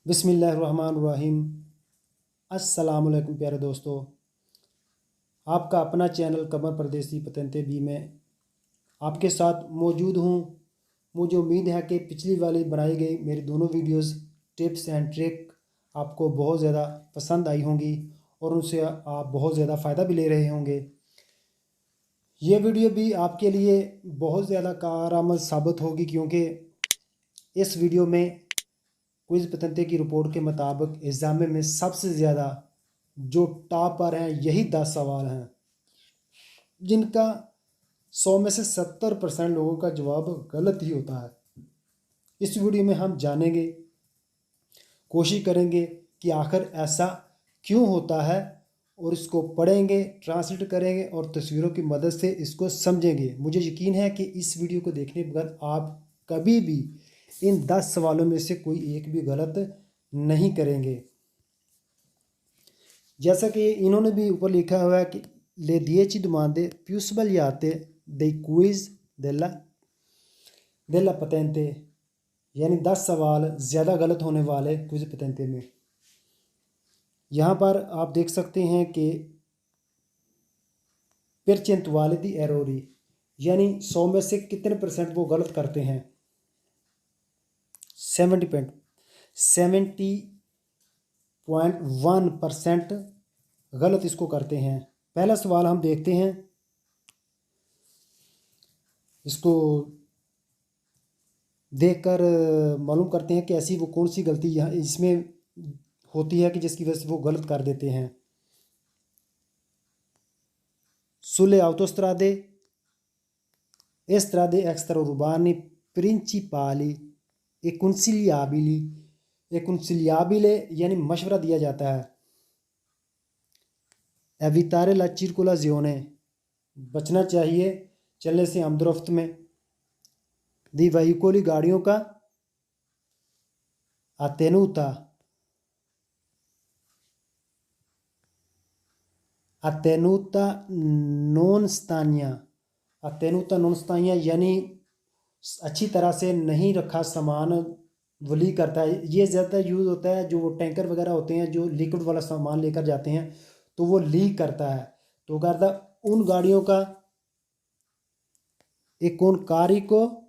बिस्मिल्लाहिर्रहमानिर्रहीम। अस्सलाम वालेकुम प्यारे दोस्तों, आपका अपना चैनल कमर परदेसी पतंते बी में आपके साथ मौजूद हूँ। मुझे उम्मीद है कि पिछली वाली बनाई गई मेरी दोनों वीडियोस टिप्स एंड ट्रिक आपको बहुत ज़्यादा पसंद आई होंगी और उनसे आप बहुत ज़्यादा फ़ायदा भी ले रहे होंगे। ये वीडियो भी आपके लिए बहुत ज़्यादा कारआमद साबित होगी, क्योंकि इस वीडियो में क्विज़ पतंते की रिपोर्ट के मुताबिक एग्ज़ाम में सबसे ज़्यादा जो टॉप पर हैं यही 10 सवाल हैं जिनका 100 में से 70% लोगों का जवाब गलत ही होता है। इस वीडियो में हम जानेंगे, कोशिश करेंगे कि आखिर ऐसा क्यों होता है, और इसको पढ़ेंगे, ट्रांसलेट करेंगे और तस्वीरों की मदद से इसको समझेंगे। मुझे यकीन है कि इस वीडियो को देखने पर आप कभी भी इन 10 सवालों में से कोई एक भी गलत नहीं करेंगे। जैसा कि इन्होंने भी ऊपर लिखा हुआ है कि ले 10 domande più sbagliate dei quiz della patente, यानी 10 सवाल ज़्यादा गलत होने वाले क्विज पतंते में। यहाँ पर आप देख सकते हैं कि परसेंटवाले दी एरोरी, यानी 100 में से कितने परसेंट वो गलत करते हैं। 70.1% गलत इसको करते हैं। पहला सवाल हम देखते हैं, इसको देखकर मालूम करते हैं कि ऐसी वो कौन सी गलती यहाँ इसमें होती है कि जिसकी वजह से वो गलत कर देते हैं। Sulle autostrade e strade extraurbane principali e consigliabili, consigliabile यानी मशवरा दिया जाता है। evitare la circolazione, बचना चाहिए चलने से आमदोरफ्त में। दी veicoli, गाड़ियों का। attenuta attenuta non stagna, attenuta non stagna यानी अच्छी तरह से नहीं रखा सामान वो लीक करता है। ये ज़्यादा यूज़ होता है जो टैंकर वगैरह होते हैं जो लिक्विड वाला सामान लेकर जाते हैं तो वो लीक करता है। तो करता उन गाड़ियों का एक कौन कारी को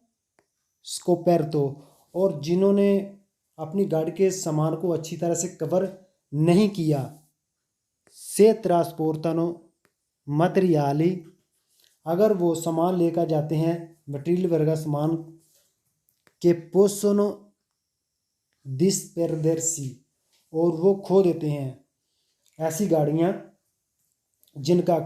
स्कोपेर्तो, और जिन्होंने अपनी गाड़ी के सामान को अच्छी तरह से कवर नहीं किया। से ट्रांसपोर्टनो मटेरियली, अगर वो सामान लेकर जाते हैं मटेरियल वगैरह सामान के पोसोनो डिस्पेरदेरसी, और वो खो देते हैं। ऐसी गाड़ियाँ जिनका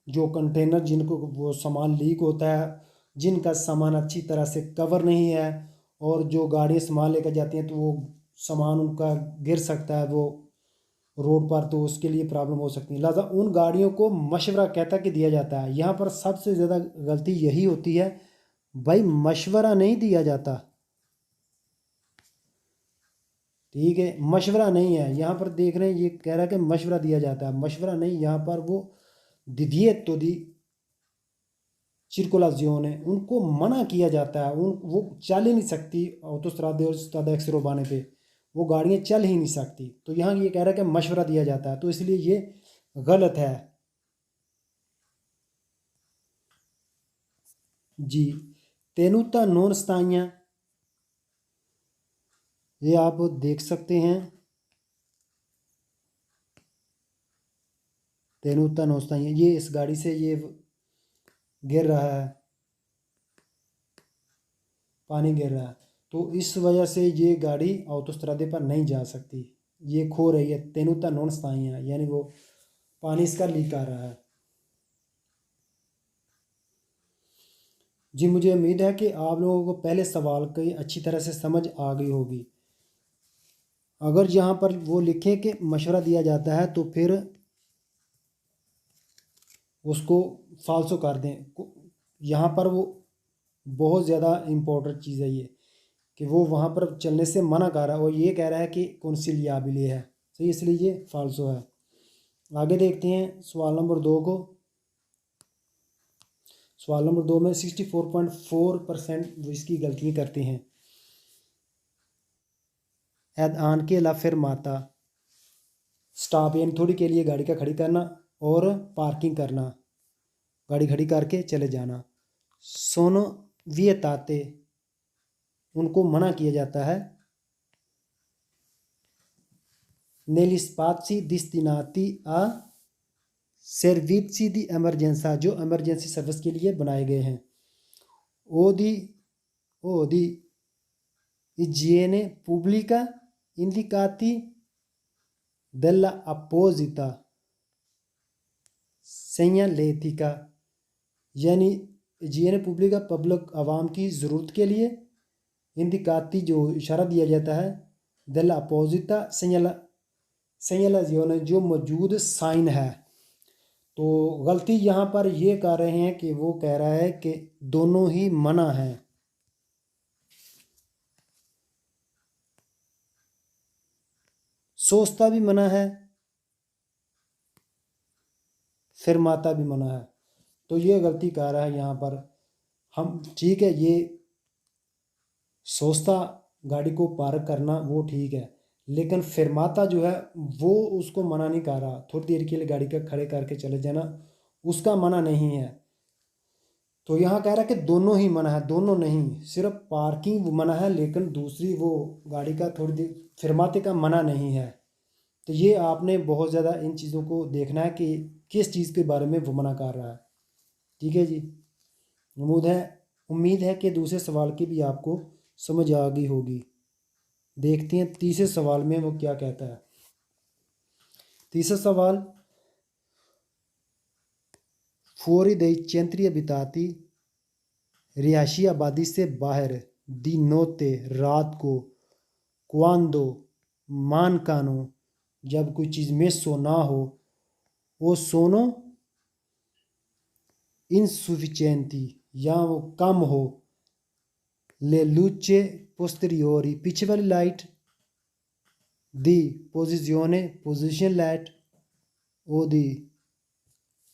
जो कंटेनर जिनको वो सामान लीक होता है, जिनका सामान अच्छी तरह से कवर नहीं है, और जो गाड़ियाँ सामान लेकर जाती हैं तो वो सामान उनका गिर सकता है वो रोड पर, तो उसके लिए प्रॉब्लम हो सकती है। लिहाजा उन गाड़ियों को मशवरा कहता कि दिया जाता है। यहाँ पर सबसे ज़्यादा गलती यही होती है, भाई मशवरा नहीं दिया जाता। ठीक है, मशवरा नहीं है। यहाँ पर देख रहे हैं ये कह रहा है कि मशवरा दिया जाता है, मशवरा नहीं। यहाँ पर वो दिदिएतो दी circolazione, उनको मना किया जाता है। उन वो चल ही नहीं सकती ऑटोस्ट्रादे और स्ट्रादा एक्स रोबाने पे, वो गाड़ियाँ चल ही नहीं सकती। तो यहाँ ये कह रहा है कि मशवरा दिया जाता है, तो इसलिए ये गलत है जी। तेनुता नॉन स्ताइयाँ, ये आप देख सकते हैं। तेनुता नॉन स्ताइयाँ, ये इस गाड़ी से ये गिर रहा है, पानी गिर रहा है, तो इस वजह से ये गाड़ी ऑटोस्ट्रादे पर नहीं जा सकती, ये खो रही है। तेनुता नॉन स्ताइयाँ यानी वो पानी इसका लीक आ रहा है जी। मुझे उम्मीद है कि आप लोगों को पहले सवाल की अच्छी तरह से समझ आ गई होगी। अगर यहाँ पर वो लिखे कि मशवरा दिया जाता है तो फिर उसको फालसो कर दें। यहाँ पर वो बहुत ज़्यादा इम्पोर्टेंट चीज़ है ये, कि वो वहाँ पर चलने से मना कर रहा है और ये कह रहा है कि कौंसिलियाबिली है, सही, इसलिए ये फालसो है। आगे देखते हैं सवाल नंबर 2 को। सवाल नंबर 2 में 64.4% वो इसकी गलतियाँ करते हैं। ed anche la fermata, stop यानी थोड़ी के लिए गाड़ी का खड़ी करना और पार्किंग करना, गाड़ी खड़ी करके चले जाना। सोनो विएताते, उनको मना किया जाता है। negli spazi destinati a servizi di emergenza, जो emergency सर्विस के लिए बनाए गए हैं। ओ दी igiene pubblica indicati della apposita segnaletica, यानी igiene pubblica पब्लिक आवाम की ज़रूरत के लिए, इंदिकाती जो इशारा दिया जाता है, della apposita segnalazione जो मौजूद साइन है। तो गलती यहाँ पर ये कर रहे हैं कि वो कह रहा है कि दोनों ही मना है। सोचता भी मना है, फिरमाता भी मना है। तो ये गलती कर रहा है यहाँ पर। हम ठीक है, ये सोचता गाड़ी को पार्क करना वो ठीक है, लेकिन फिरमाता जो है वो उसको मना नहीं कर रहा। थोड़ी देर के लिए गाड़ी का खड़े करके चले जाना उसका मना नहीं है। तो यहाँ कह रहा है कि दोनों ही मना है, दोनों नहीं, सिर्फ पार्किंग मना है, लेकिन दूसरी वो गाड़ी का थोड़ी देर फिरमाते का मना नहीं है। तो ये आपने बहुत ज़्यादा इन चीज़ों को देखना है कि किस चीज़ के बारे में वो मना कर रहा है। ठीक है जी। उम्मीद है कि दूसरे सवाल की भी आपको समझ आ गई होगी। देखते हैं तीसरे सवाल में वो क्या कहता है। तीसरा सवाल, फौरी दई चैंत्री अबिताती, रिहायशी आबादी से बाहर, दी नोते रात को, क्वांदो मानकानो जब कोई चीज़ में सोना हो, वो सोनो इनसुफिशिएंटी या वो कम हो, ले लूचे पोस्teriori पीछे वाली लाइट, दी पोजिशियोने पोजिशन लाइट, ओ दी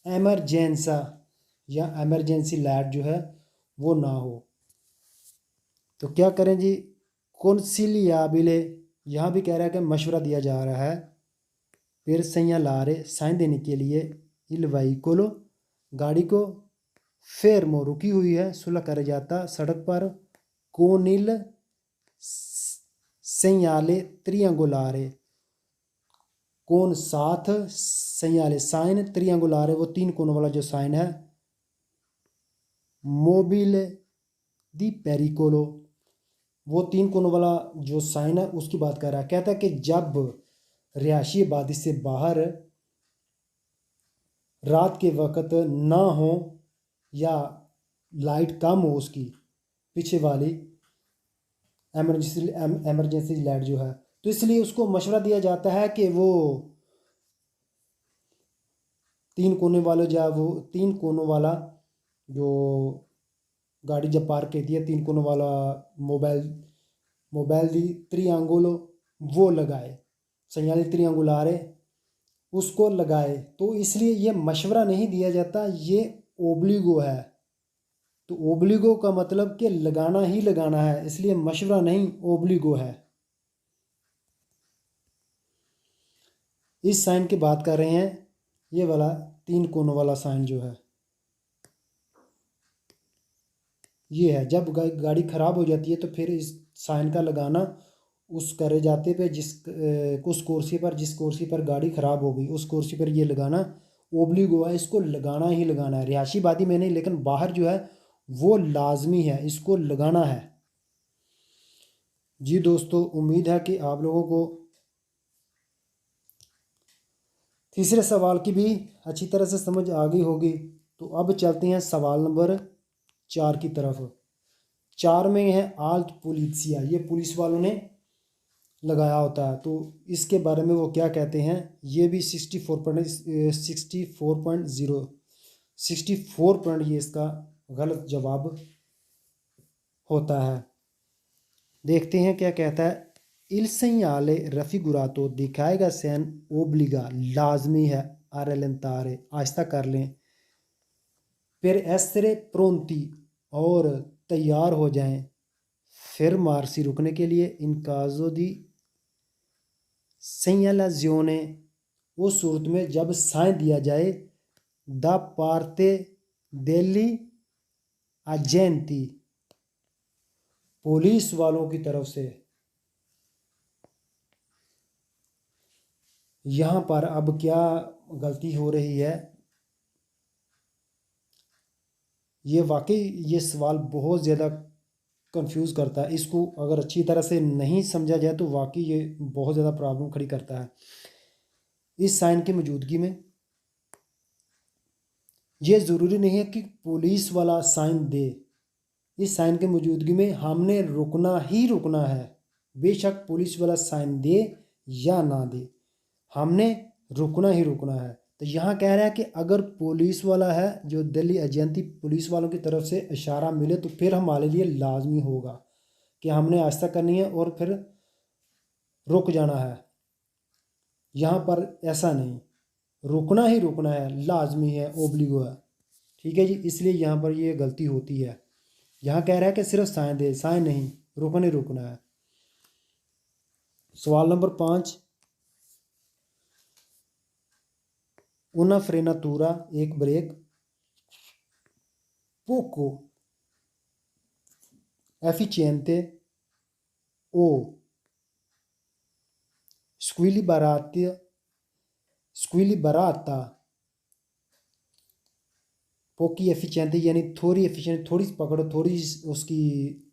एमरजेंसा या एमरजेंसी लाइट जो है वो ना हो। तो क्या करें जी, कॉन्सिलियाबिले, यहाँ भी कह रहा है कि मशवरा दिया जा रहा है। फिर segnalare साइन देने के लिए, il veicolo गाड़ी को, fermo रुकी हुई है, सुलह कर जाता सड़क पर, con il segnale triangolare, कौन साथ, segnale साइन, triangolare वो तीन कोनों वाला जो साइन है, mobile di pericolo वो तीन कोनों वाला जो साइन है उसकी बात कर रहा है। कहता है कि जब रिहायशी आबादी से बाहर रात के वक्त ना हो या लाइट कम हो उसकी पीछे वाली एमरजेंसी लाइट जो है, तो इसलिए उसको मशवरा दिया जाता है कि वो तीन कोनों वाला जो गाड़ी जब पार्क कहती है, तीन कोनों वाला मोबाइल दी त्रियांगुलो वो लगाए, सेgnale triangolare उसको लगाए। तो इसलिए ये मशवरा नहीं दिया जाता, ये ओब्लिगो है। तो ओब्लिगो का मतलब कि लगाना ही लगाना है, इसलिए मशवरा नहीं, ओब्लिगो है। इस साइन की बात कर रहे हैं, ये वाला तीन कोनों वाला साइन जो है ये है। जब गाड़ी ख़राब हो जाती है तो फिर इस साइन का लगाना उस करे जाते पे उस कुर्सी पर गाड़ी ख़राब हो गई उस कुर्सी पर ये लगाना ओब्लिगो है, इसको लगाना ही लगाना है। रिहायशी आबादी में नहीं, लेकिन बाहर जो है वो लाजमी है, इसको लगाना है। जी दोस्तों, उम्मीद है कि आप लोगों को तीसरे सवाल की भी अच्छी तरह से समझ आ गई होगी। तो अब चलते हैं सवाल नंबर 4 की तरफ। 4 में है आल्ट पुलिसिया, ये पुलिस वालों ने लगाया होता है। तो इसके बारे में वो क्या कहते हैं, ये भी 64 पॉइंट ये इसका गलत जवाब होता है। देखते हैं क्या कहता है। इल segnale raffigurato दिखाएगा सैन ओब्लिगा लाजमी है, आरेलेंतारे आहिस्ता कर लें, फिर essere pronti और तैयार हो जाएं, फिर मार्सी रुकने के लिए, इन काजो दी segnalazione, उस सूरत में जब साइन दिया जाए, da parte degli agenti, police वालों की तरफ से। यहाँ पर अब क्या गलती हो रही है, ये वाकई ये सवाल बहुत ज़्यादा कंफ्यूज करता है। इसको अगर अच्छी तरह से नहीं समझा जाए तो वाकई ये बहुत ज़्यादा प्रॉब्लम खड़ी करता है। इस साइन की मौजूदगी में ये ज़रूरी नहीं है कि पुलिस वाला साइन दे। इस साइन की मौजूदगी में हमने रुकना ही रुकना है, बेशक पुलिस वाला साइन दे या ना दे, हमने रुकना ही रुकना है। तो यहाँ कह रहा है कि अगर पुलिस वाला है, जो दिल्ली एजेंसी पुलिस वालों की तरफ से इशारा मिले तो फिर हमारे लिए लाजमी होगा कि हमने आस्था करनी है और फिर रुक जाना है। यहाँ पर ऐसा नहीं, रुकना ही रुकना है, लाजमी है, ओब्लिगो है। ठीक है जी, इसलिए यहाँ पर ये गलती होती है। यहाँ कह रहा है कि सिर्फ साइन दे, साइन नहीं, रुकना ही रुकना है। सवाल नंबर 5, una frenatura, एक brake, poco efficiente o squilibrata, पोकी एफिशिएंट यानी थोड़ी एफिशिएंट, थोड़ी पकड़ो, थोड़ी उसकी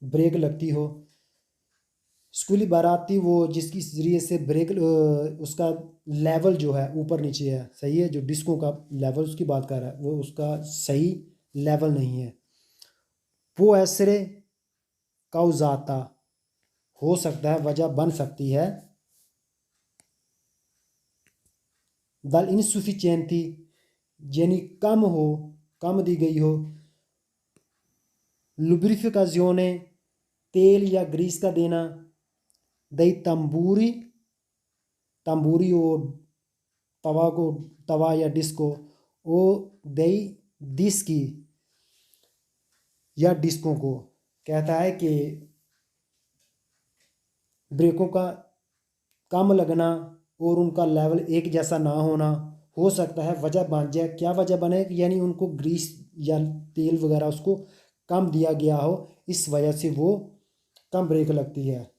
ब्रेक लगती हो। स्कूली बाराती वो जिसकी ज़रिए से ब्रेक उसका लेवल जो है ऊपर नीचे है, सही है, जो डिस्कों का लेवल उसकी बात कर रहा है वो उसका सही लेवल नहीं है। वो ऐसरे काउजाता, हो सकता है, वजह बन सकती है। दल इनसुफिशिएंटी यानी कम हो, कम दी गई हो। लुब्रिफिकाzione, तेल या ग्रीस का देना। दई तंबूरी, तंबूरी और तवा को, तवा या डिस्को, ओ दई डिस्की या डिस्कों को। कहता है कि ब्रेकों का कम लगना और उनका लेवल एक जैसा ना होना हो सकता है वजह बन जाए। क्या वजह बने, यानी उनको ग्रीस या तेल वगैरह उसको कम दिया गया हो, इस वजह से वो कम ब्रेक लगती है।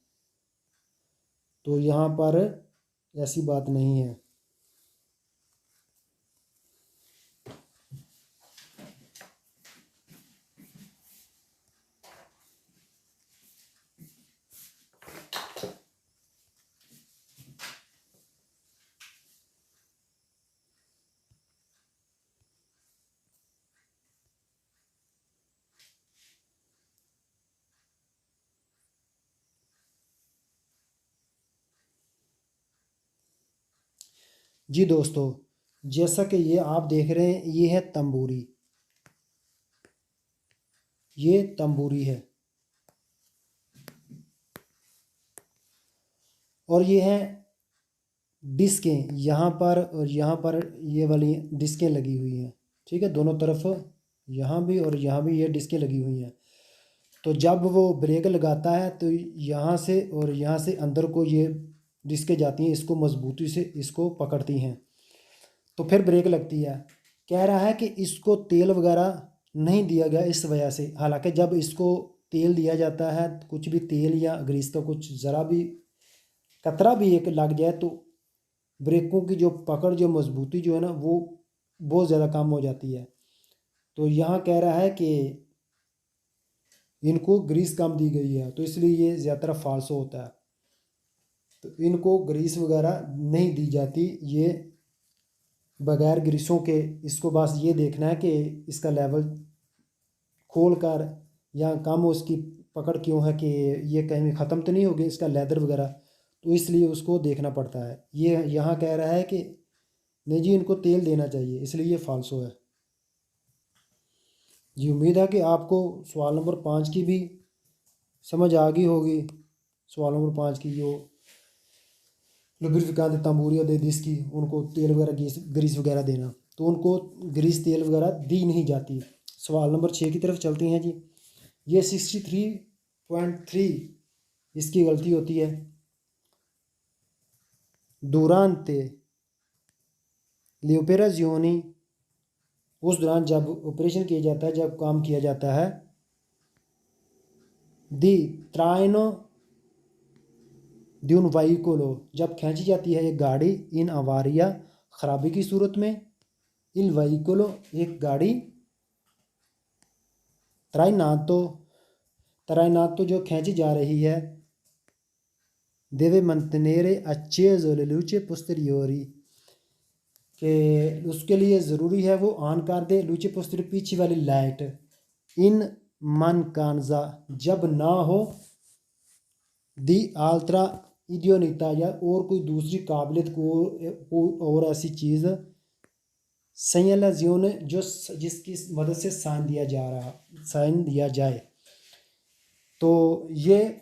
तो यहाँ पर ऐसी बात नहीं है। जी दोस्तों, जैसा कि ये आप देख रहे हैं, ये है तंबूरी, ये तंबूरी है, और ये है डिस्कें, यहाँ पर और यहाँ पर ये वाली डिस्कें लगी हुई हैं। ठीक है, दोनों तरफ, यहाँ भी और यहाँ भी ये डिस्कें लगी हुई हैं। तो जब वो ब्रेक लगाता है तो यहाँ से और यहाँ से अंदर को ये डिस्कें जाती हैं, इसको मजबूती से इसको पकड़ती हैं, तो फिर ब्रेक लगती है। कह रहा है कि इसको तेल वगैरह नहीं दिया गया इस वजह से। हालांकि जब इसको तेल दिया जाता है, कुछ भी तेल या ग्रीस का कुछ ज़रा भी कतरा भी एक लग जाए तो ब्रेकों की जो पकड़, जो मजबूती जो है ना, वो बहुत ज़्यादा कम हो जाती है। तो यहाँ कह रहा है कि इनको ग्रीस कम दी गई है, तो इसलिए ये ज़्यादातर फाल्सो होता है। तो इनको ग्रीस वगैरह नहीं दी जाती, ये बगैर ग्रीसों के, इसको बस ये देखना है कि इसका लेवल खोल कर या कम हो, इसकी पकड़ क्यों है, कि ये कहीं ख़त्म तो नहीं होगी इसका लेदर वगैरह, तो इसलिए उसको देखना पड़ता है। ये यहाँ कह रहा है कि नहीं जी, इनको तेल देना चाहिए, इसलिए ये फाल्सो है। जी, उम्मीद है कि आपको सवाल नंबर 5 की भी समझ आ गई होगी। सवाल नंबर 5 की जो लुब्रिफिकांत तंबूरी दे दी, इसकी उनको तेल वगैरह ग्रीस वगैरह देना, तो उनको ग्रीस तेल वगैरह दी नहीं जाती। सवाल नंबर 6 की तरफ चलते हैं जी। ये 63.3 इसकी गलती होती है। durante le operazioni, उस दौरान जब ऑपरेशन किया जाता है, जब काम किया जाता है, di traino di un veicolo, जब खींची जाती है एक गाड़ी, इन अवारिया, खराबी की सूरत में, il veicolo, एक गाड़ी, trainato, trainato जो खींची जा रही है, deve mantenere acceso le luci posteriori, कि उसके लिए ज़रूरी है वो ऑन कर दे लूचे पोस्टीरियर, पीछे वाली लाइट, इन mancanza, जब ना हो, दी आल्ट्रा इडियोनिता, या और कोई दूसरी काबिलियत को और ऐसी चीज़, सेgnalazione, जो जिसकी मदद से साइन दिया जाए। तो ये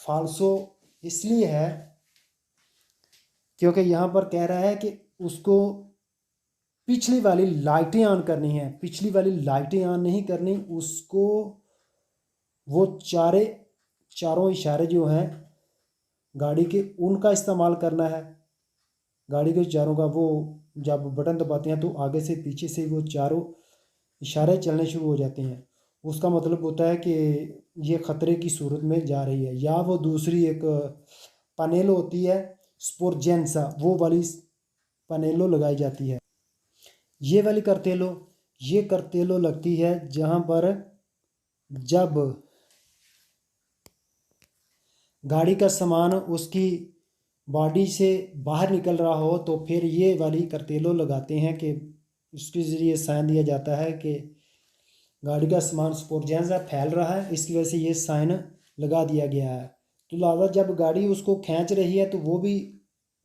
फाल्सो इसलिए है क्योंकि यहाँ पर कह रहा है कि उसको पिछली वाली लाइटें ऑन करनी है, पिछली वाली लाइटें ऑन नहीं करनी, उसको वो चारों इशारे जो हैं गाड़ी के उनका इस्तेमाल करना है। गाड़ी के चारों का वो जब बटन दबाते हैं तो आगे से पीछे से वो चारों इशारे चलने शुरू हो जाते हैं। उसका मतलब होता है कि ये ख़तरे की सूरत में जा रही है। या वो दूसरी एक पनेलो होती है स्पोर्जेंसा, वो वाली पनेलो लगाई जाती है। ये वाली करतेलो लगती है जहाँ पर जब गाड़ी का सामान उसकी बॉडी से बाहर निकल रहा हो तो फिर ये वाली करतेलो लगाते हैं कि उसके ज़रिए साइन दिया जाता है कि गाड़ी का सामान स्पोर्जेंसा फैल रहा है, इसकी वजह से ये साइन लगा दिया गया है। तो लिहाजा जब गाड़ी उसको खींच रही है तो वो भी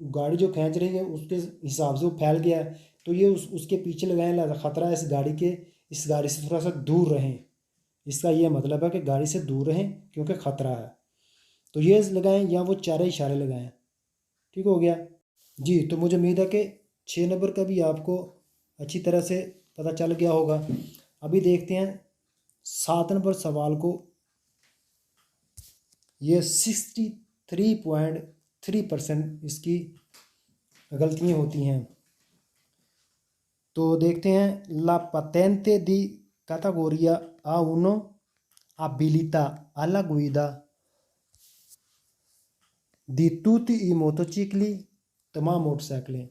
गाड़ी जो खींच रही है उसके हिसाब से वो फैल गया है, तो ये उसके पीछे लगाएं, लिहाजा ख़तरा है इस गाड़ी से थोड़ा सा दूर रहें। इसका ये मतलब है कि गाड़ी से दूर रहें क्योंकि ख़तरा है। तो ये लगाएं या वो चारे इशारे लगाएं। ठीक हो गया जी। तो मुझे उम्मीद है कि 6 नंबर का भी आपको अच्छी तरह से पता चल गया होगा। अभी देखते हैं 7 नंबर सवाल को। ये 63.3% इसकी गलतियाँ होती हैं। तो देखते हैं, ला patente di categoria A1 abilita alla guida di tutti i motocicli, तमाम मोटरसाइकिलें,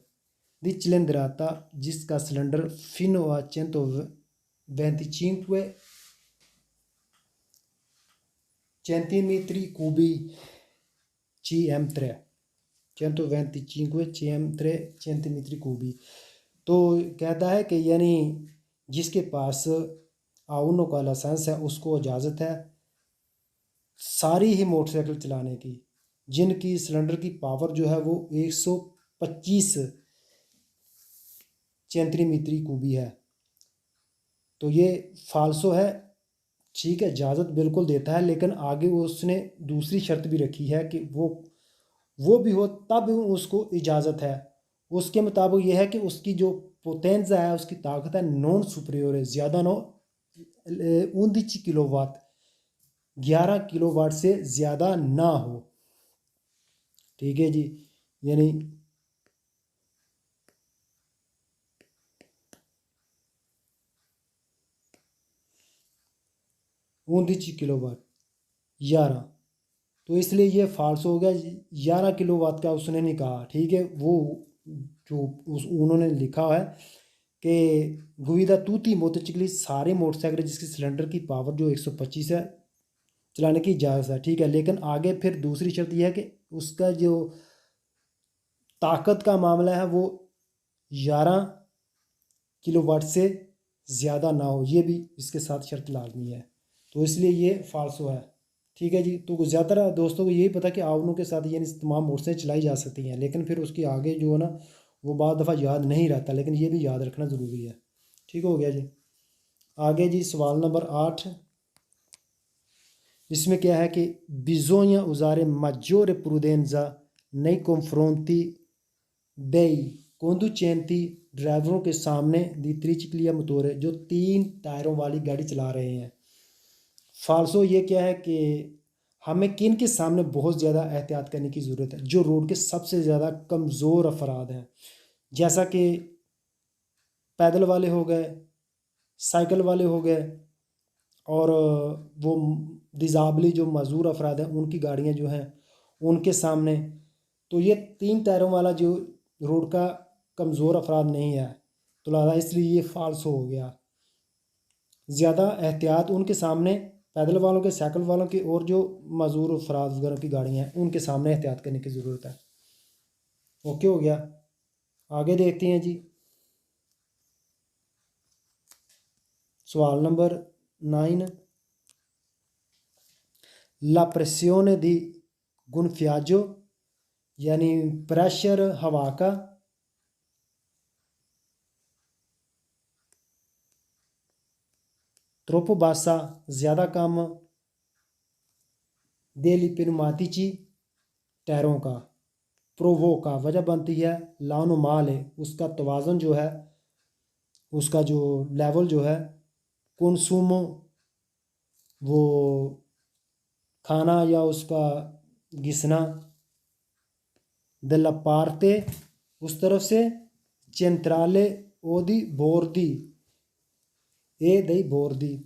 di cilindrata जिसका cylinder fino a 125 centimetri cubi cm3, 125 cm3 centimetri cubi। तो कहता है कि यानी जिसके पास A1 का लाइसेंस है उसको इजाज़त है सारी ही मोटरसाइकिल चलाने की जिनकी सिलेंडर की पावर जो है वो 125 सेंटीमीटर कूबी है। तो ये फाल्सो है, ठीक है, इजाज़त बिल्कुल देता है, लेकिन आगे वो उसने दूसरी शर्त भी रखी है कि वो भी हो तब उसको इजाज़त है। उसके मुताबिक ये है कि उसकी जो पोटेंजा है, उसकी ताकत है, नॉन सुपरियोर है, ज़्यादा नो 11 किलोवाट, 11 किलोवाट से ज़्यादा ना हो। ठीक है जी, यानी किलोवाट 11, तो इसलिए ये फाल्स हो गया। 11 किलोवाट का उसने नहीं कहा। ठीक है, वो जो उन्होंने लिखा है कि गुविदा तूती मोटरसाइकिल, सारे मोटरसाइकिल जिसकी सिलेंडर की पावर जो 125 है चलाने की इजाज़त है। ठीक है, लेकिन आगे फिर दूसरी शर्त यह है कि उसका जो ताकत का मामला है वो 11 किलोवाट से ज़्यादा ना हो, ये भी इसके साथ शर्त लाजमी है। तो इसलिए ये फाल्सो है। ठीक है जी। तो ज़्यादातर दोस्तों को यही पता कि आवनों के साथ यानी तमाम मोटरसाइकिल चलाई जा सकती हैं, लेकिन फिर उसके आगे जो है ना वो बाद दफ़ा याद नहीं रहता, लेकिन ये भी याद रखना ज़रूरी है। ठीक हो गया जी। आगे जी सवाल नंबर 8, जिसमें क्या है कि bisogna usare maggiore prudenza nei confronti dei conducenti, ड्राइवरों के सामने दी त्रिचक्रिया मोटोरे, जो 3 टायरों वाली गाड़ी चला रहे हैं। फाल्सो ये क्या है कि हमें किन के सामने बहुत ज़्यादा एहतियात करने की ज़रूरत है? जो रोड के सबसे ज़्यादा कमज़ोर अफराद हैं, जैसा कि पैदल वाले हो गए, साइकिल वाले हो गए, और वो डिज़ाबली जो मज़दूर अफराद हैं उनकी गाड़ियाँ जो हैं उनके सामने। तो ये 3 टायरों वाला जो रोड का कमज़ोर अफराद नहीं है, तो लिहाजा इसलिए ये फ़ाल्स हो गया। ज़्यादा एहतियात उनके सामने, पैदल वालों के, साइकिल वालों की, और जो मज़दूर अफराद वगैरह की गाड़ियाँ हैं उनके सामने एहतियात करने की ज़रूरत है। ओके हो गया। आगे देखते हैं जी, सवाल नंबर 9। ला प्रेसियोने दी गुनफ्याजो, यानी प्रेशर हवा का, ट्रोपो बासा ज़्यादा कम, देली पिनमातिची टायरों का, प्रोवो का वजह बनती है, लानो माल है उसका तवाज़न जो है, उसका जो लेवल जो है, कंसूमो वो खाना या उसका घिसना, दella parte उस तरफ से, centrale ओ दी बोर्दी ए दई बोर्दी,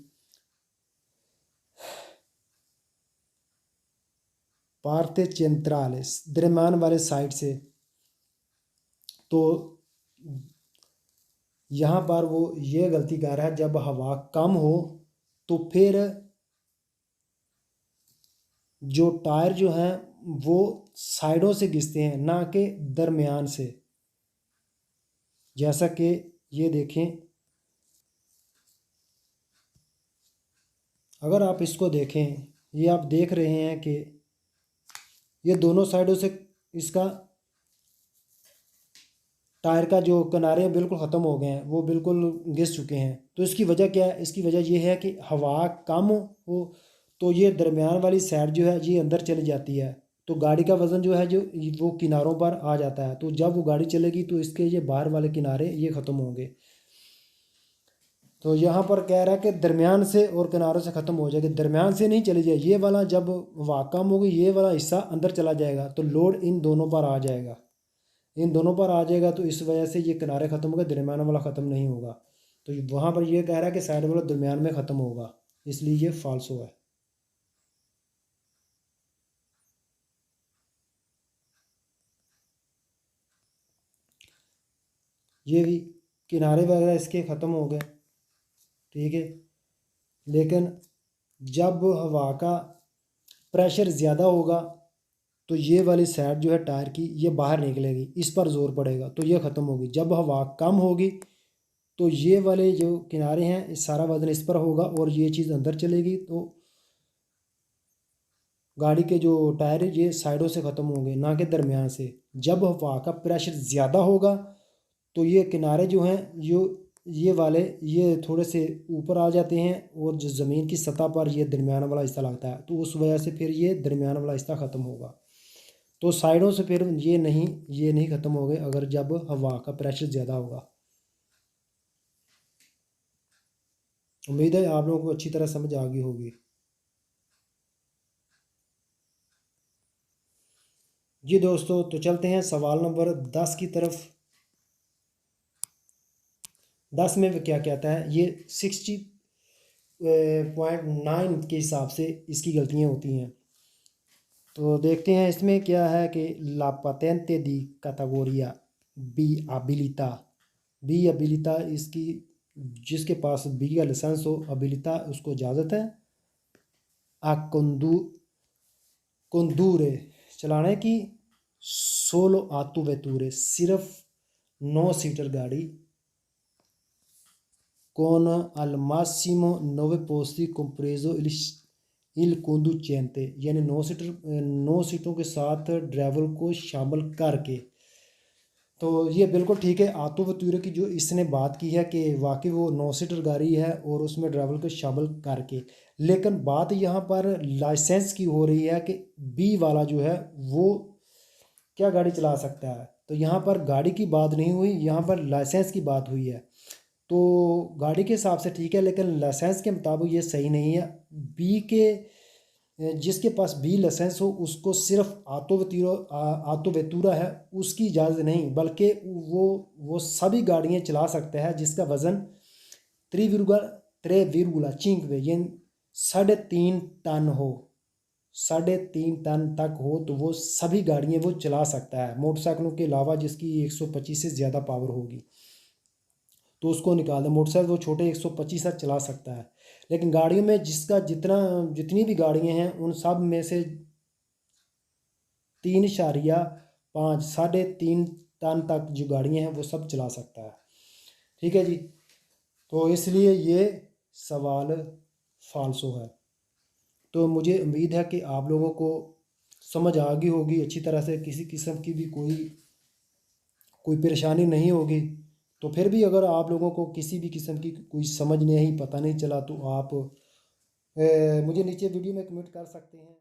पार्ते centrale दरम्यान वाले साइड से। तो यहाँ पर वो ये गलती कर रहा है, जब हवा कम हो तो फिर जो टायर जो हैं वो साइडों से घिसते हैं, ना कि दरमियान से। जैसा कि ये देखें, अगर आप इसको देखें, ये आप देख रहे हैं कि ये दोनों साइडों से इसका टायर का जो किनारे बिल्कुल ख़त्म हो गए हैं, वो बिल्कुल घिस चुके हैं। तो इसकी वजह क्या है? इसकी वजह ये है कि हवा कम हो तो ये दरमियान वाली साइड जो है ये अंदर चली जाती है, तो गाड़ी का वज़न जो है जो वो किनारों पर आ जाता है। तो जब वो गाड़ी चलेगी तो इसके ये बाहर वाले किनारे ये ख़त्म होंगे। तो यहाँ पर कह रहा है कि दरमियान से और किनारों से ख़त्म हो जाएगी, दरमियान से नहीं चली जाए। ये वाला जब हवा कम होगी ये वाला हिस्सा अंदर चला जाएगा, तो लोड इन दोनों पर आ जाएगा, इन दोनों पर आ जाएगा। तो इस वजह से ये किनारे ख़त्म होगा, दरमियान वाला ख़त्म नहीं होगा। तो वहाँ पर ये कह रहा है कि साइड वाला दरमियान में ख़त्म होगा, इसलिए ये फाल्सो है। ये भी किनारे वगैरह इसके ख़त्म हो गए, ठीक है। लेकिन जब हवा का प्रेशर ज़्यादा होगा तो ये वाली साइड जो है टायर की ये बाहर निकलेगी, इस पर ज़ोर पड़ेगा तो ये ख़त्म होगी। जब हवा कम होगी तो ये वाले जो किनारे हैं इस सारा वजन इस पर होगा और ये चीज़ अंदर चलेगी, तो गाड़ी के जो टायर है ये साइडों से ख़त्म होंगे, ना कि दरमियान से। जब हवा का प्रेशर ज़्यादा होगा तो ये किनारे जो हैं ये वाले ये थोड़े से ऊपर आ जाते हैं, और जो ज़मीन की सतह पर ये दरमियान वाला हिस्सा लगता है, तो उस वजह से फिर ये दरमियान वाला हिस्सा ख़त्म होगा। तो साइडों से फिर ये नहीं ख़त्म हो गए अगर जब हवा का प्रेशर ज़्यादा होगा। उम्मीद है आप लोगों को अच्छी तरह समझ आ गई होगी। जी दोस्तों, तो चलते हैं सवाल नंबर 10 की तरफ। 10 में क्या कहता है? ये 60.9 के हिसाब से इसकी गलतियाँ होती हैं। तो देखते हैं इसमें क्या है कि ला patente di categoria B abilità, B abilità इसकी, जिसके पास बी का लाइसेंस हो, abilità उसको इजाज़त है a condurre चलाने की, solo autovetture सिर्फ 9 सीटर गाड़ी, con al massimo 9 posti compreso il conducente, यानी 9 सीटों के साथ ड्राइवर को शामिल करके। तो ये बिल्कुल ठीक है। आतो वतूरे की जो इसने बात की है कि वाकई वो 9 सीटर गाड़ी है और उसमें ड्राइवर को शामिल करके, लेकिन बात यहाँ पर लाइसेंस की हो रही है कि बी वाला जो है वो क्या गाड़ी चला सकता है। तो यहाँ पर गाड़ी की बात नहीं हुई, यहाँ पर लाइसेंस की बात हुई है। तो गाड़ी के हिसाब से ठीक है, लेकिन लाइसेंस के मुताबिक ये सही नहीं है। बी के जिसके पास बी लाइसेंस हो उसको सिर्फ ऑटो वेतुरा है उसकी इजाज़त नहीं, बल्कि वो सभी गाड़ियाँ चला सकता है जिसका वज़न 3,5 यानी 3.5 टन हो, 3.5 टन तक हो तो वो सभी गाड़ियाँ वो चला सकता है, मोटरसाइकिलों के अलावा जिसकी 125 से ज़्यादा पावर होगी तो उसको निकाल दें। मोटरसाइकिल वो छोटे 125 तक चला सकता है, लेकिन गाड़ियों में जितनी भी गाड़ियाँ हैं उन सब में से 3.5 3.5 टन तक जो गाड़ियाँ हैं वो सब चला सकता है। ठीक है जी, तो इसलिए ये सवाल फाल्सो है। तो मुझे उम्मीद है कि आप लोगों को समझ आ गई होगी अच्छी तरह से, किसी किस्म की भी कोई परेशानी नहीं होगी। तो फिर भी अगर आप लोगों को किसी भी किस्म की कोई समझ नहीं, पता नहीं चला, तो आप मुझे नीचे वीडियो में कमेंट कर सकते हैं।